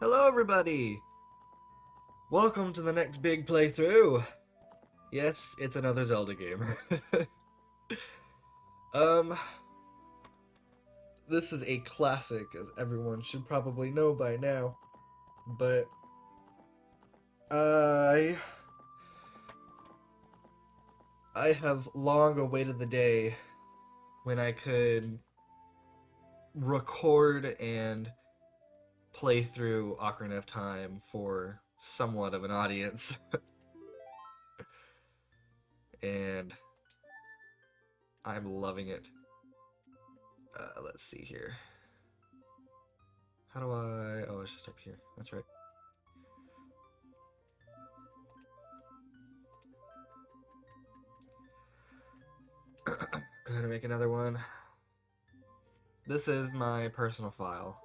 Hello everybody! Welcome to the next big playthrough! Yes, it's another Zelda game. um, this is a classic, as everyone should probably know by now. But, I have long awaited the day when I could record and play through Ocarina of Time for somewhat of an audience. And I'm loving it. Let's see here. How do I... Oh, it's just up here. That's right. Go ahead and make another one. This is my personal file.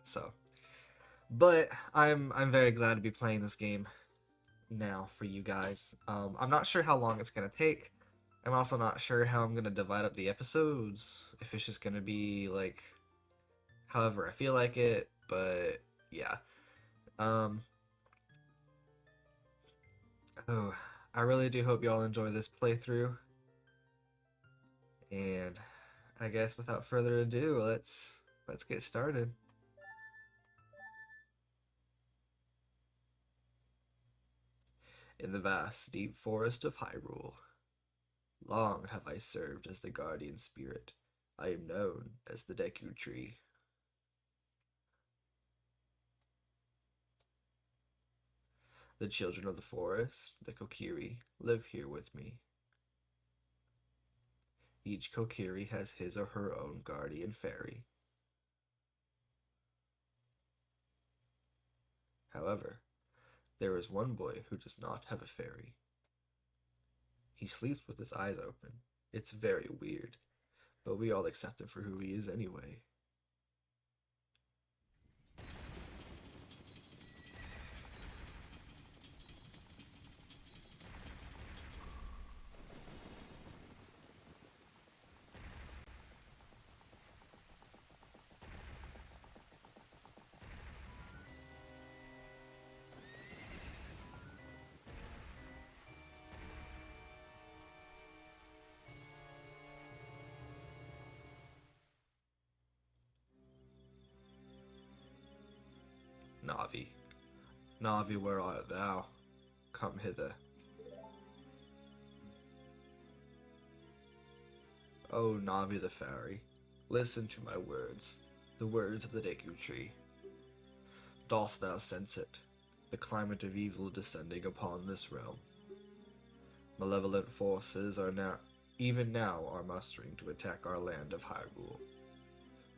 So. But I'm very glad to be playing this game now for you guys. I'm not sure how long it's going to take. I'm also not sure how I'm going to divide up the episodes. If it's just going to be like however I feel like it, but yeah. Oh, I really do hope y'all enjoy this playthrough. And I guess without further ado, let's get started. In the vast, deep forest of Hyrule, long have I served as the guardian spirit. I am known as the Deku Tree. The children of the forest, the Kokiri, live here with me. Each Kokiri has his or her own guardian fairy. However, there is one boy who does not have a fairy. He sleeps with his eyes open. It's very weird, but we all accept him for who he is anyway. Navi. Navi, where art thou? Come hither. O Navi the fairy, listen to my words, the words of the Deku Tree. Dost thou sense it, the climate of evil descending upon this realm? Malevolent forces are even now are mustering to attack our land of Hyrule.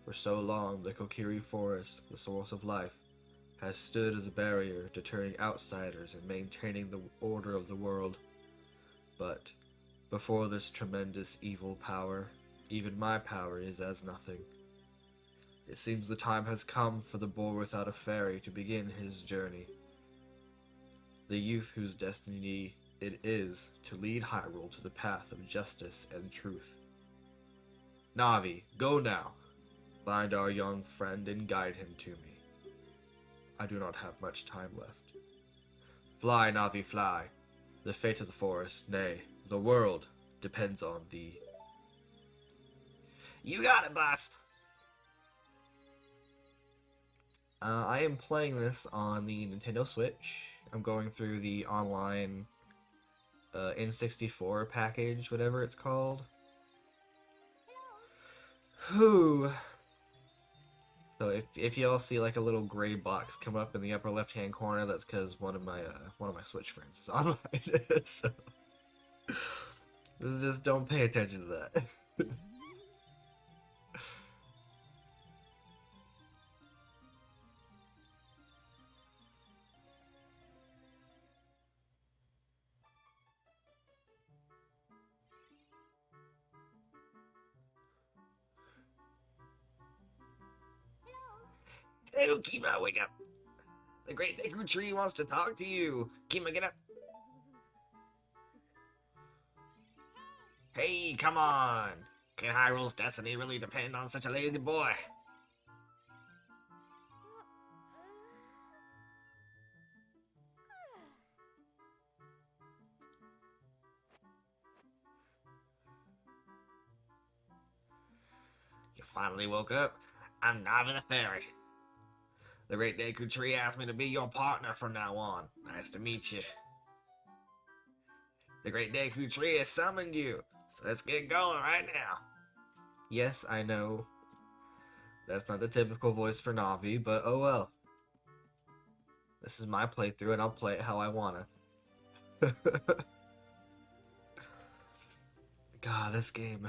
For so long, the Kokiri Forest, the source of life, has stood as a barrier deterring outsiders and maintaining the order of the world. But before this tremendous evil power, even my power is as nothing. It seems the time has come for the boy without a fairy to begin his journey. The youth whose destiny it is to lead Hyrule to the path of justice and truth. Navi, go now. Find our young friend and guide him to me. I do not have much time left. Fly, Navi, fly. The fate of the forest, nay, the world, depends on thee. You got it, boss! I am playing this on the Nintendo Switch. I'm going through the online N64 package, whatever it's called. Whew. So if y'all see like a little gray box come up in the upper left hand corner, that's because one of my Switch friends is online. So just don't pay attention to that. Hey, Kima, wake up! The great Deku Tree wants to talk to you. Kima, get up! Hey, come on! Can Hyrule's destiny really depend on such a lazy boy? finally woke up. I'm Navi the Fairy. The Great Deku Tree asked me to be your partner from now on. Nice to meet you. The Great Deku Tree has summoned you, so let's get going right now. Yes, I know. That's not the typical voice for Navi, but oh well. This is my playthrough and I'll play it how I wanna. God, this game.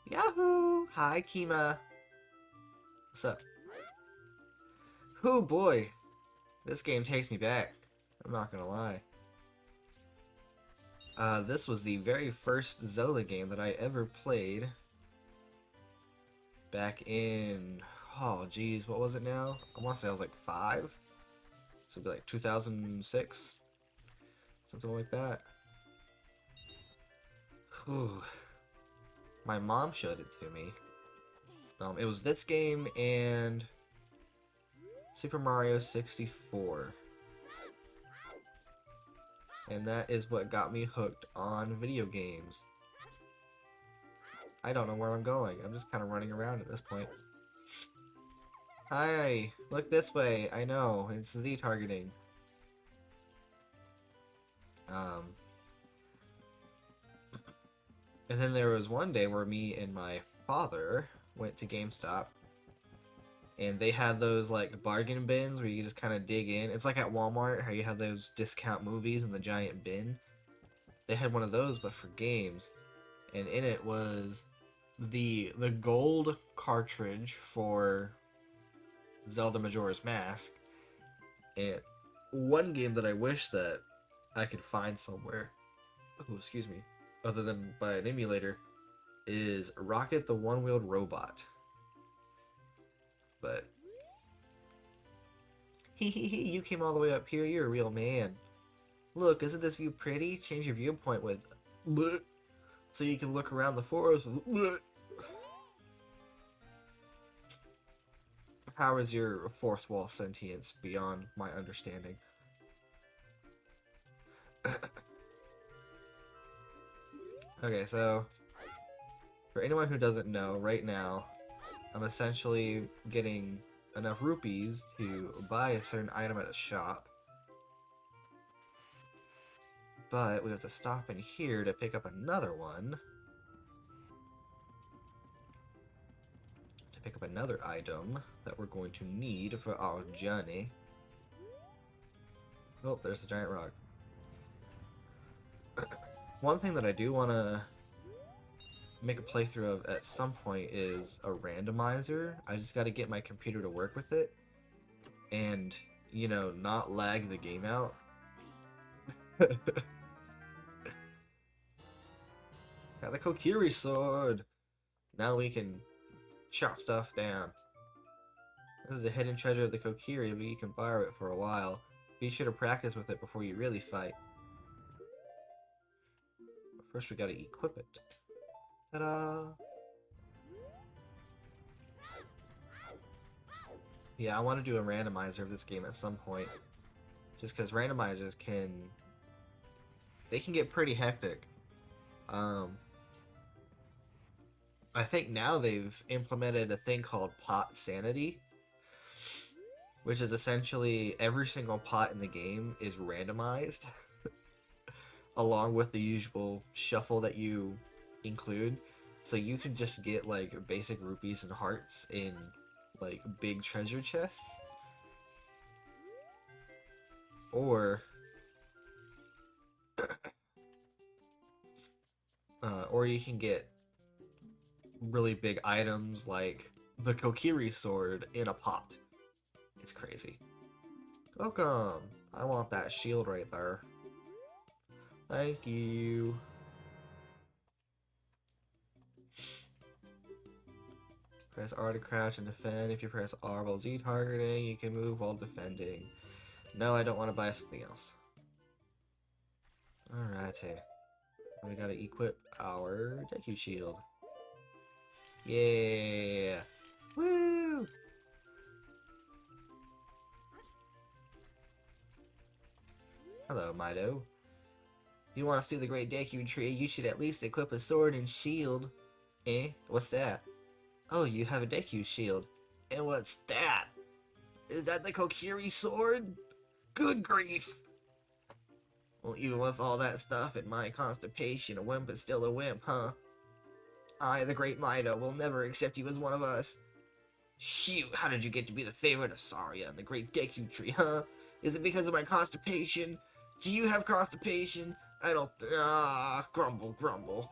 Yahoo! Hi, Kima. What's up? Oh boy, this game takes me back. I'm not gonna lie. This was the very first Zelda game that I ever played. Back in, oh geez, what was it now? I want to say I was like 5. So it'd be like 2006, something like that. Whew. My mom showed it to me. It was this game and Super Mario 64. And that is what got me hooked on video games. I don't know where I'm going. I'm just kind of running around at this point. Hi, look this way. I know, it's Z targeting. And then there was one day where me and my father went to GameStop. And they had those like bargain bins where you just kind of dig in. It's like at Walmart how you have those discount movies in the giant bin. They had one of those but for games. And in it was the gold cartridge for Zelda Majora's Mask. And one game that I wish that I could find somewhere, oh, excuse me, other than by an emulator, is Rocket the One-Wheeled Robot. But you came all the way up here, you're a real man. Look, isn't this view pretty? Change your viewpoint with bleh, so you can look around the forest with bleh. How is your fourth wall sentience beyond my understanding? Okay, so for anyone who doesn't know, right now I'm essentially getting enough rupees to buy a certain item at a shop. But we have to stop in here to pick up another one. To pick up another item that we're going to need for our journey. Oh, there's the giant rock. One thing that I do want to make a playthrough of at some point is a randomizer. I just got to get my computer to work with it and, you know, not lag the game out. Got the Kokiri sword. Now we can chop stuff down. This is the hidden treasure of the Kokiri, but you can borrow it for a while. Be sure to practice with it before you really fight. But first we gotta equip it. Ta-da! Yeah, I want to do a randomizer of this game at some point. Just because randomizers they can get pretty hectic. I think now they've implemented a thing called pot sanity, which is essentially every single pot in the game is randomized along with the usual shuffle that you include. So you can just get like basic rupees and hearts in like big treasure chests, or you can get really big items like the Kokiri sword in a pot. It's crazy. Welcome! I want that shield right there. Thank you. Press R to crouch and defend. If you press R while Z targeting, you can move while defending. No, I don't want to buy something else. Alrighty. We gotta equip our Deku Shield. Yeah! Woo! Hello, Mido. you want to see the Great Deku Tree, you should at least equip a sword and shield. Eh? What's that? Oh, you have a Deku shield. And what's that? Is that the Kokiri sword? Good grief! Well, even with all that stuff and my constipation, a wimp is still a wimp, huh? I, the Great Mido, will never accept you as one of us. Shoot, how did you get to be the favorite of Saria and the Great Deku Tree, huh? Is it because of my constipation? Do you have constipation? I don't... grumble, grumble.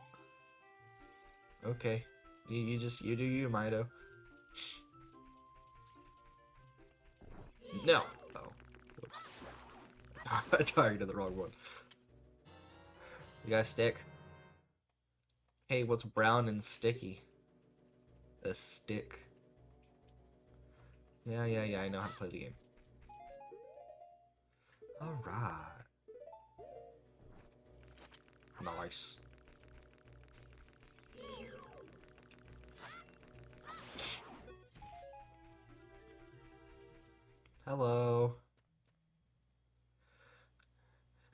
Okay. You do you, Mido. No. Oh. Whoops. I targeted the wrong one. You got a stick? Hey, what's brown and sticky? A stick. Yeah, I know how to play the game. Alright. Nice. Hello.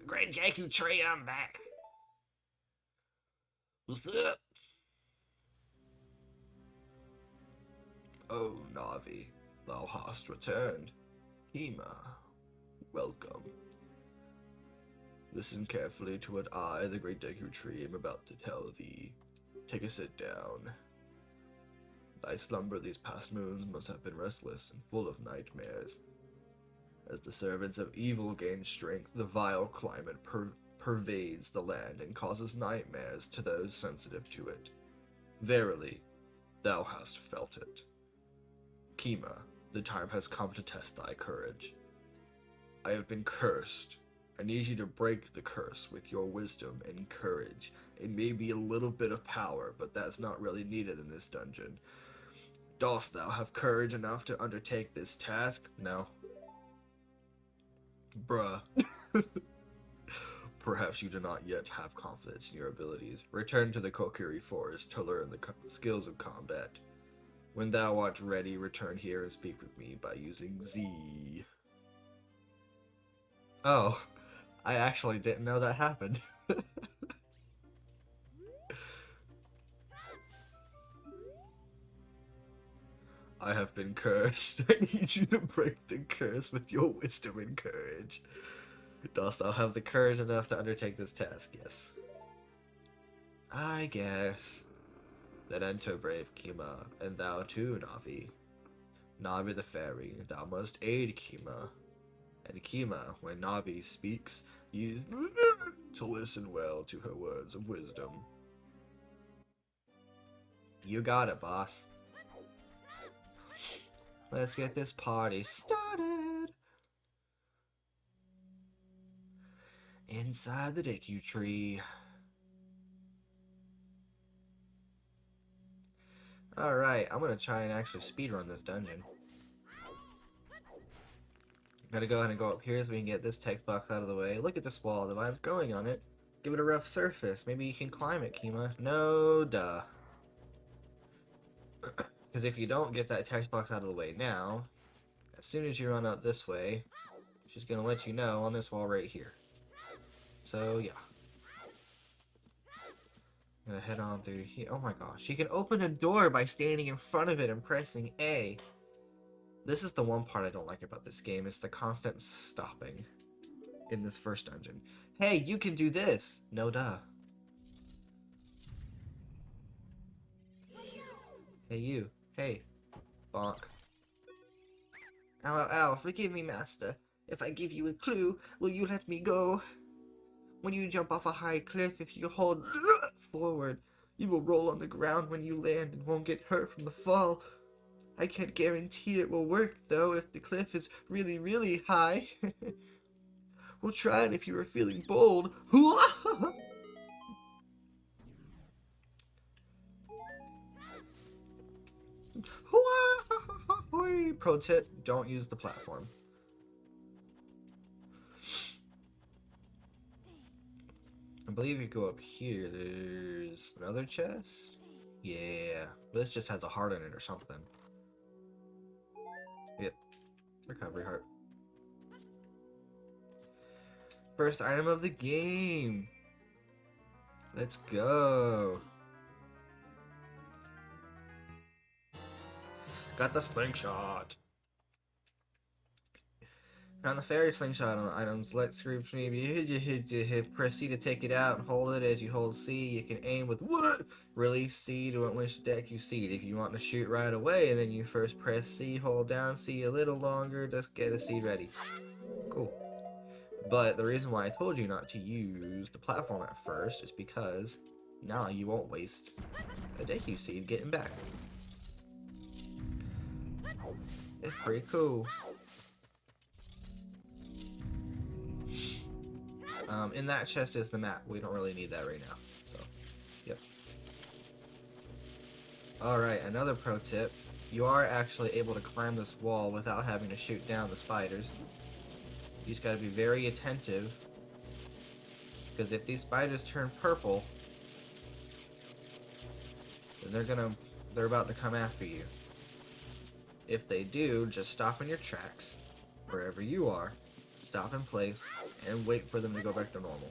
Great Deku Tree, I'm back. What's up? Oh, Navi, thou hast returned. Kima, welcome. Listen carefully to what I, the Great Deku Tree, am about to tell thee. Take a sit down. Thy slumber these past moons must have been restless and full of nightmares. As the servants of evil gain strength, the vile climate pervades the land and causes nightmares to those sensitive to it. Verily, thou hast felt it. Kima, the time has come to test thy courage. I have been cursed. I need you to break the curse with your wisdom and courage. It may be a little bit of power, but that's not really needed in this dungeon. Dost thou have courage enough to undertake this task? No. Bruh. Perhaps you do not yet have confidence in your abilities. Return to the Kokiri Forest to learn the skills of combat. When thou art ready, return here and speak with me by using Z. Oh, I actually didn't know that happened. I have been cursed. I need you to break the curse with your wisdom and courage. Dost thou have the courage enough to undertake this task? Yes. I guess. Then enter, brave Kima, and thou too, Navi. Navi the fairy, thou must aid Kima. And Kima, when Navi speaks, use to listen well to her words of wisdom. You got it, boss. Let's get this party started. Inside the Deku Tree. Alright, I'm gonna try and actually speedrun this dungeon. Gotta go ahead and go up here so we can get this text box out of the way. Look at this wall, the vine's growing on it. Give it a rough surface. Maybe you can climb it, Kima. No, duh. Because if you don't get that text box out of the way now, as soon as you run up this way, she's gonna let you know on this wall right here. So, yeah. I'm gonna head on through here. Oh my gosh, she can open a door by standing in front of it and pressing A. This is the one part I don't like about this game, is the constant stopping in this first dungeon. Hey, you can do this! No duh. Hey you. Hey. Bonk. Ow, ow, ow. Forgive me, master. If I give you a clue, will you let me go? When you jump off a high cliff, if you hold forward, you will roll on the ground when you land and won't get hurt from the fall. I can't guarantee it will work, though, if the cliff is really, really high. We'll try it if you are feeling bold. Pro tip, don't use the platform. I believe you go up here, there's another chest? Yeah, this just has a heart in it or something. Yep, recovery heart. First item of the game. Let's go. Got the slingshot. On the fairy slingshot on the item, select groups maybe press C to take it out and hold it. As you hold C, you can aim with what? Release C to unleash the deck you seed. If you want to shoot right away, and then you first press C, hold down C a little longer, just get a seed ready. Cool. But the reason why I told you not to use the platform at first is because now you won't waste a Deku seed getting back. It's pretty cool. In that chest is the map. We don't really need that right now. So, yep. Alright, another pro tip. You are actually able to climb this wall without having to shoot down the spiders. You just gotta be very attentive. Because if these spiders turn purple, then they're about to come after you. If they do, just stop in your tracks, wherever you are. Stop in place and wait for them to go back to normal.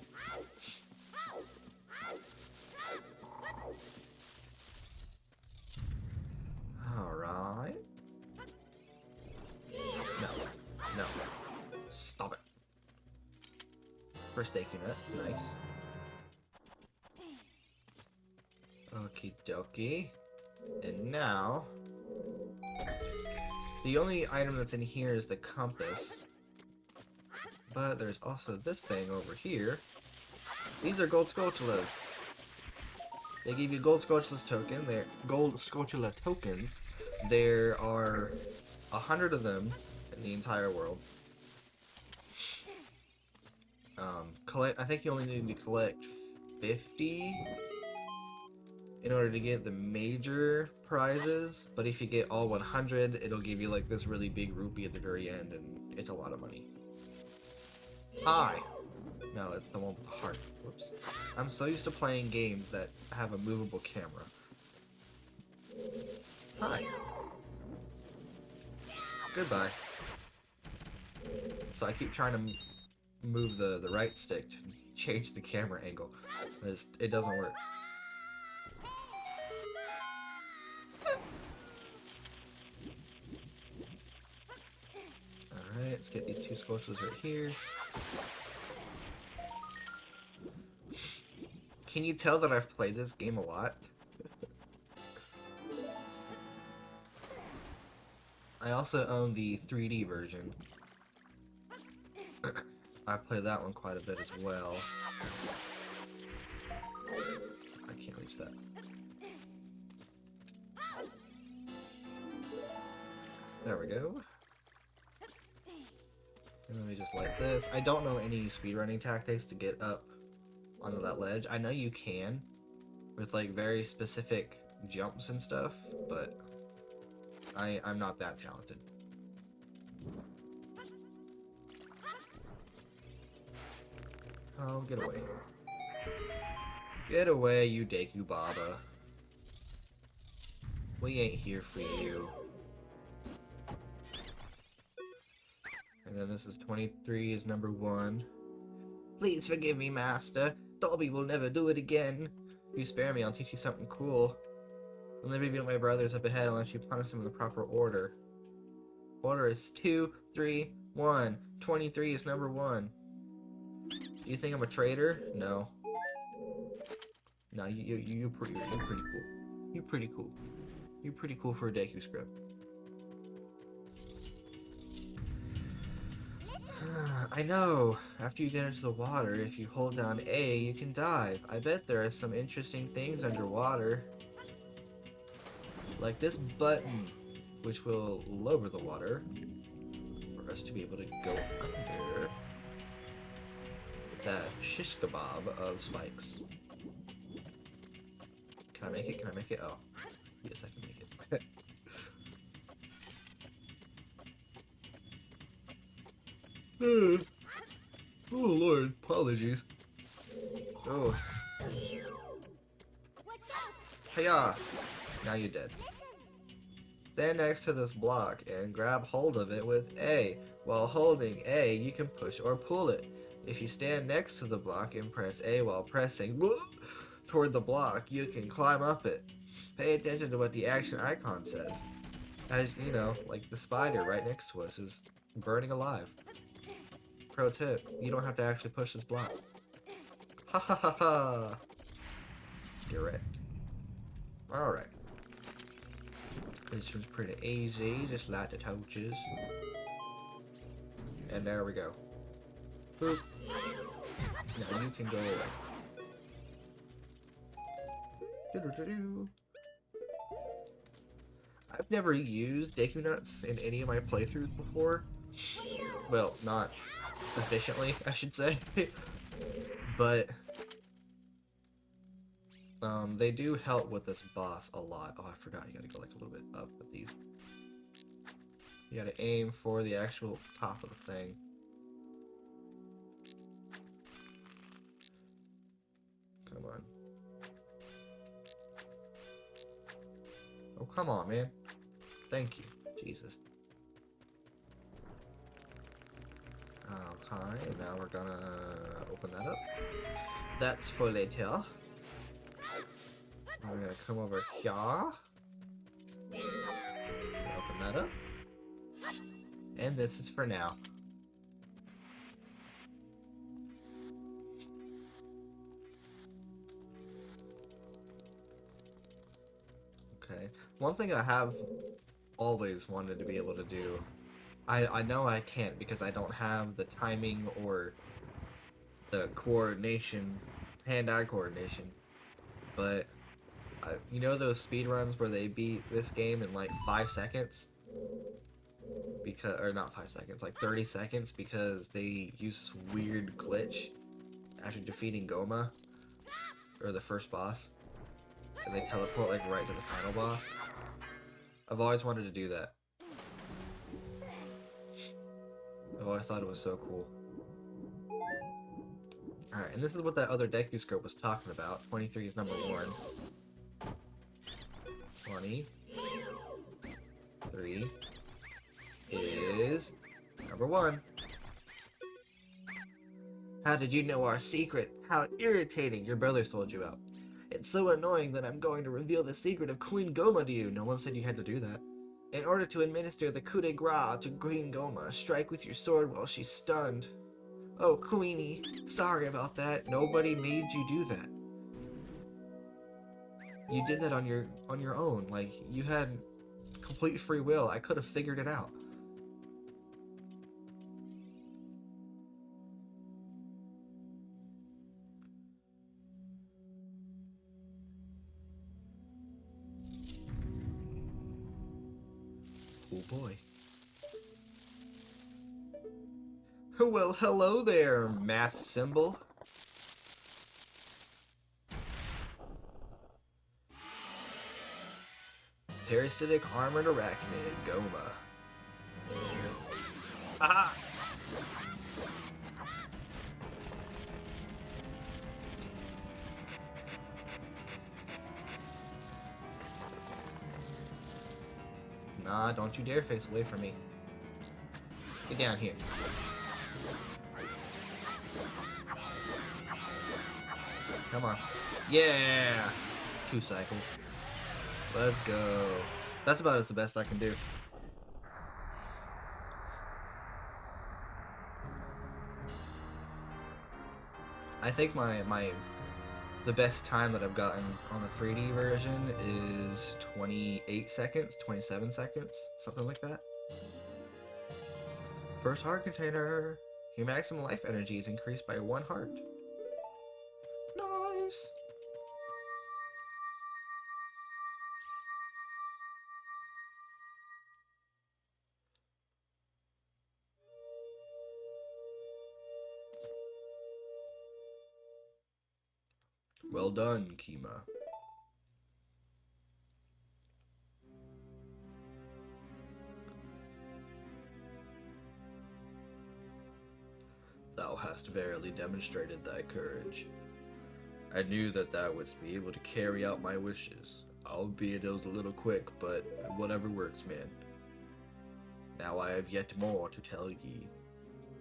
Alright. No. No. Stop it. First Deku Nut. Nice. Okie dokie. And now, the only item that's in here is the compass. But there's also this thing over here. These are gold Skulltulas. They give you gold Skulltula token. They're gold Skulltula tokens. There are 100 of them in the entire world. I think you only need to collect 50 in order to get the major prizes. But if you get all 100, it'll give you like this really big rupee at the very end, and it's a lot of money. Hi! No, it's the one with the heart. Whoops. I'm so used to playing games that have a movable camera. Hi. Goodbye. So I keep trying to move the right stick to change the camera angle. It doesn't work. Alright, let's get these two Skulltulas right here. Can you tell that I've played this game a lot? I also own the 3D version. I played that one quite a bit as well. I can't reach that. There we go. And then we just like this. I don't know any speedrunning tactics to get up onto that ledge. I know you can with like very specific jumps and stuff, but I'm not that talented. Oh, get away. Get away, you Deku Baba. We ain't here for you. And then this is 23 is number 1. Please forgive me, Master. Dobby will never do it again. If you spare me, I'll teach you something cool. I'll never beat my brothers up ahead unless you punish them in the proper order. Order is 2, 3, 1. 23 is number 1. You think I'm a traitor? No. No, you're pretty cool. You're pretty cool. You're pretty cool for a Deku script. I know. After you get into the water, if you hold down A, you can dive. I bet there are some interesting things underwater. Like this button, which will lower the water for us to be able to go under that shish kebab of spikes. Can I make it? Can I make it? Oh. Yes, I can make it. Oh Lord, apologies. Oh. Hiya! Now you're dead. Stand next to this block and grab hold of it with A. While holding A, you can push or pull it. If you stand next to the block and press A while pressing, toward the block, you can climb up it. Pay attention to what the action icon says. As you know, like the spider right next to us is burning alive. Pro tip, you don't have to actually push this block. Ha ha ha ha! Get wrecked. Alright. This was pretty easy, just light the torches. And there we go. Boop. Now you can go away. Doo-doo-doo-doo. I've never used Deku Nuts in any of my playthroughs before. Well, not efficiently, I should say. But they do help with this boss a lot. Oh, I forgot, you gotta go like a little bit up with these. You gotta aim for the actual top of the thing. Come on. Oh, come on, man. Thank you. Jesus. Okay, now we're gonna open that up. That's for later. We're gonna come over here. Open that up. And this is for now. Okay. One thing I have always wanted to be able to do, I know I can't because I don't have the timing or the coordination, hand-eye coordination, but you know those speedruns where they beat this game in like 5 seconds? Because, or not 5 seconds, like 30 seconds because they use this weird glitch after defeating Goma, or the first boss, and they teleport like right to the final boss. I've always wanted to do that. I've always thought it was so cool. Alright, and this is what that other Deku scope was talking about. 23 is number 1. 23 is number 1. How did you know our secret? How irritating, your brother sold you out. It's so annoying that I'm going to reveal the secret of Queen Goma to you. No one said you had to do that. In order to administer the coup de grace to Queen Goma, strike with your sword while she's stunned. Oh, Queenie, sorry about that. Nobody made you do that. You did that on your own. Like, you had complete free will. I could have figured it out. Oh boy. Well, hello there, math symbol. Parasitic armored arachnid, Goma. Aha! Nah, don't you dare face away from me. Get down here. Come on. Yeah! 2 cycles. Let's go. That's about as the best I can do. I think the best time that I've gotten on the 3D version is 28 seconds, 27 seconds, something like that. First heart container. Your maximum life energy is increased by 1 heart. Nice. Well done, Kima. Thou hast verily demonstrated thy courage. I knew that thou wouldst be able to carry out my wishes, albeit it was a little quick, but whatever works, man. Now I have yet more to tell ye.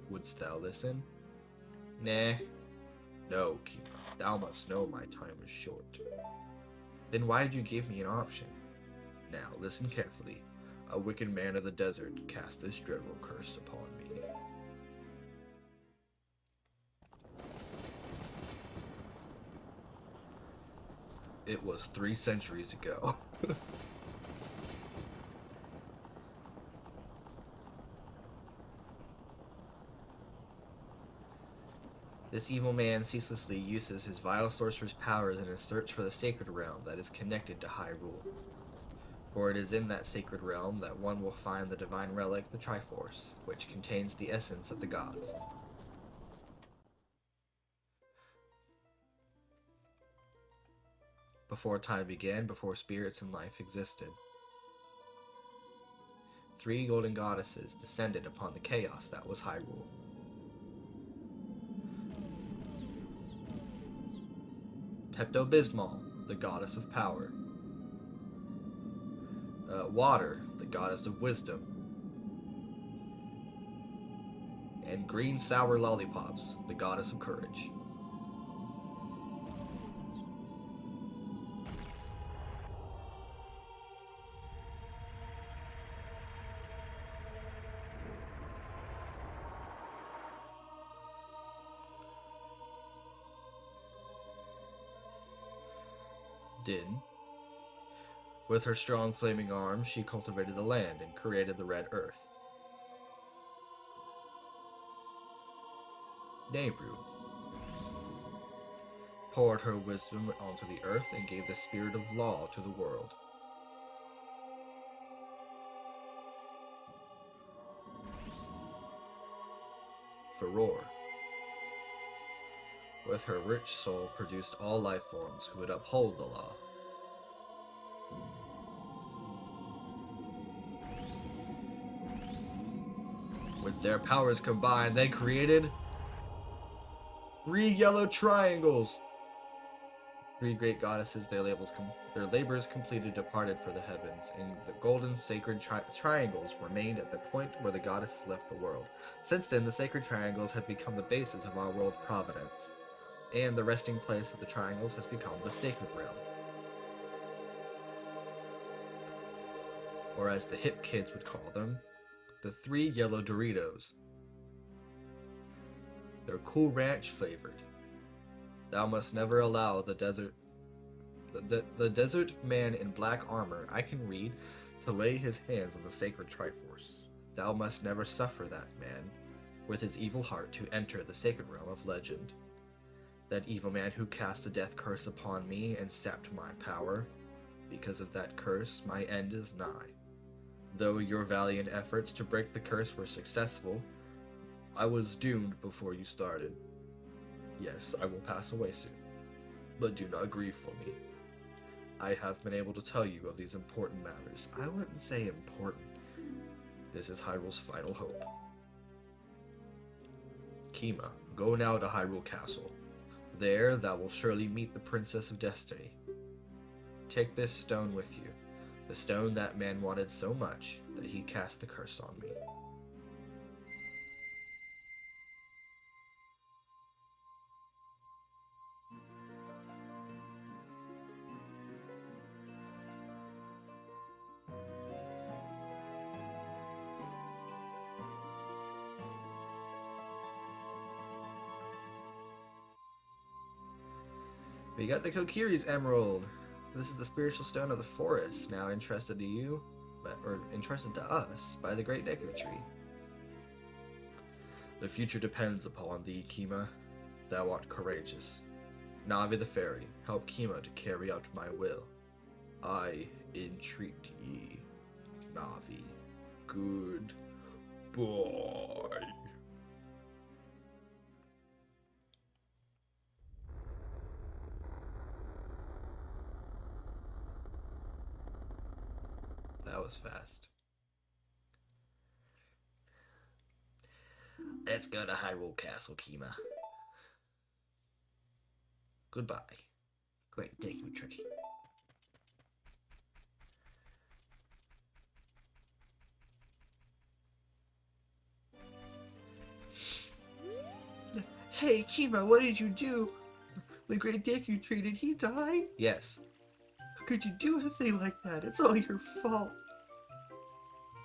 Wouldst thou listen? Nah. No, Kima. Thou must know my time is short. Then why did you give me an option? Now listen carefully. A wicked man of the desert cast this dreadful curse upon me. It was 3 centuries ago. This evil man ceaselessly uses his vile sorcerer's powers in his search for the sacred realm that is connected to Hyrule. For it is in that sacred realm that one will find the divine relic, the Triforce, which contains the essence of the gods. Before time began, before spirits and life existed, 3 golden goddesses descended upon the chaos that was Hyrule. Pepto-Bismol, the goddess of power. Water, the goddess of wisdom. And Green Sour Lollipops, the goddess of courage. Din. With her strong flaming arms, she cultivated the land and created the Red Earth. Nehru poured her wisdom onto the earth and gave the spirit of law to the world. Furore, with her rich soul, produced all life forms who would uphold the law. With their powers combined, they created 3 yellow triangles. 3 great goddesses, their labors completed, departed for the heavens, and the golden sacred triangles remained at the point where the goddess left the world. Since then, the sacred triangles have become the basis of our world providence, and the resting place of the triangles has become the sacred realm. Or as the hip kids would call them, the 3 yellow Doritos. They're Cool Ranch flavored. Thou must never allow the desert man in black armor I can read to lay his hands on the sacred Triforce. Thou must never suffer that man with his evil heart to enter the sacred realm of legend. That evil man who cast the death curse upon me and sapped my power. Because of that curse, my end is nigh. Though your valiant efforts to break the curse were successful, I was doomed before you started. Yes, I will pass away soon, but do not grieve for me. I have been able to tell you of these important matters. I wouldn't say important. This is Hyrule's final hope. Kima, go now to Hyrule Castle. There thou will surely meet the Princess of Destiny. Take this stone with you, the stone that man wanted so much that he cast the curse on me. We got the Kokiri's Emerald. This is the spiritual stone of the forest, now entrusted to you, or entrusted to us, by the Great Deku Tree. The future depends upon thee, Kima. Thou art courageous. Navi the Fairy, help Kima to carry out my will. I entreat ye, Navi. Good boy. That was fast. Let's go to Hyrule Castle, Kima. Goodbye, Great Deku Tree. Hey, Kima, what did you do? The great Deku Tree, did he die? Yes. How could you do a thing like that? It's all your fault.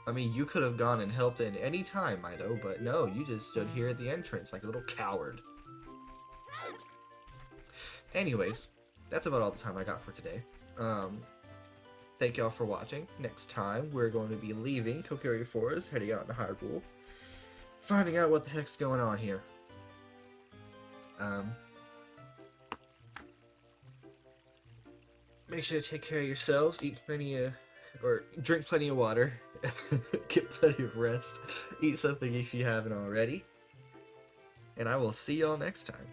I mean, you could have gone and helped at any time, Mido, but no, you just stood here at the entrance like a little coward. Anyways, that's about all the time I got for today. Thank y'all for watching. Next time, we're going to be leaving Kokiri Forest, heading out into Hyrule, finding out what the heck's going on here. Make sure to take care of yourselves, eat plenty of, or drink plenty of water, get plenty of rest, eat something if you haven't already, and I will see y'all next time.